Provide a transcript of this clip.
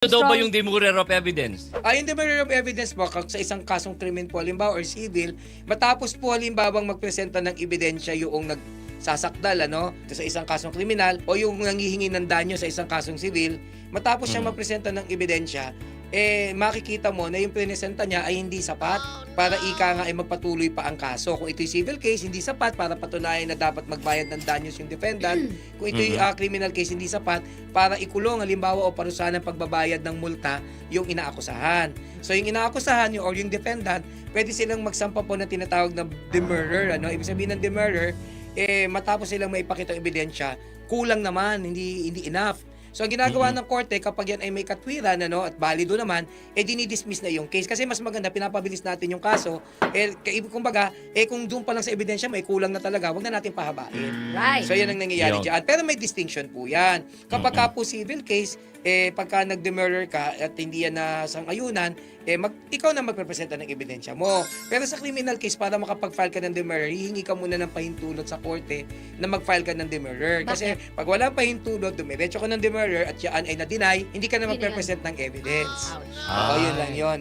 Ano daw ba yung demurrer of evidence? Yung demurrer of evidence po sa isang kasong krimen po halimbawa or civil, matapos po halimbawang magpresenta ng ebidensya yung nagsasakdal sa isang kasong kriminal o yung nanghihingi ng danyo sa isang kasong civil, matapos siya magpresenta ng ebidensya, makikita mo na yung presenta niya ay hindi sapat para ika nga ay magpatuloy pa ang kaso. Kung ito'y civil case, hindi sapat para patunayan na dapat magbayad ng danyos yung defendant. Kung ito'y criminal case, hindi sapat para ikulong halimbawa o parusahan ng pagbabayad ng multa yung inaakusahan. So yung inaakusahan or yung defendant, pwede silang magsampa po na tinatawag na demurrer. Ibig sabihin ng demurrer, matapos silang maipakita ang ebidensya, kulang naman, hindi enough. So ang ginagawa ng korte kapag yan ay may katwiran at balido naman, dinidismiss na yung case. Kasi mas maganda, pinapabilis natin yung kaso. Kumbaga, kung doon pa lang sa ebidensya may kulang na talaga, wag na natin pahabain. Right. So yan ang nangyayari dyan. Pero may distinction po yan. Kapag ka po civil case, pagka nag-demurrer ka at hindi yan na sang-ayunan, ikaw na magprepresenta ng ebidensya mo. Pero sa criminal case, para makapag-file ka ng demurrer, hihingi ka muna ng pahintulot sa korte na mag-file ka ng demurrer. Kasi pag wala pahintulot, dumiretso ka ng demurrer at yan ay na-deny, hindi ka na magprepresent ng evidence. Ouch. Yun lang yun.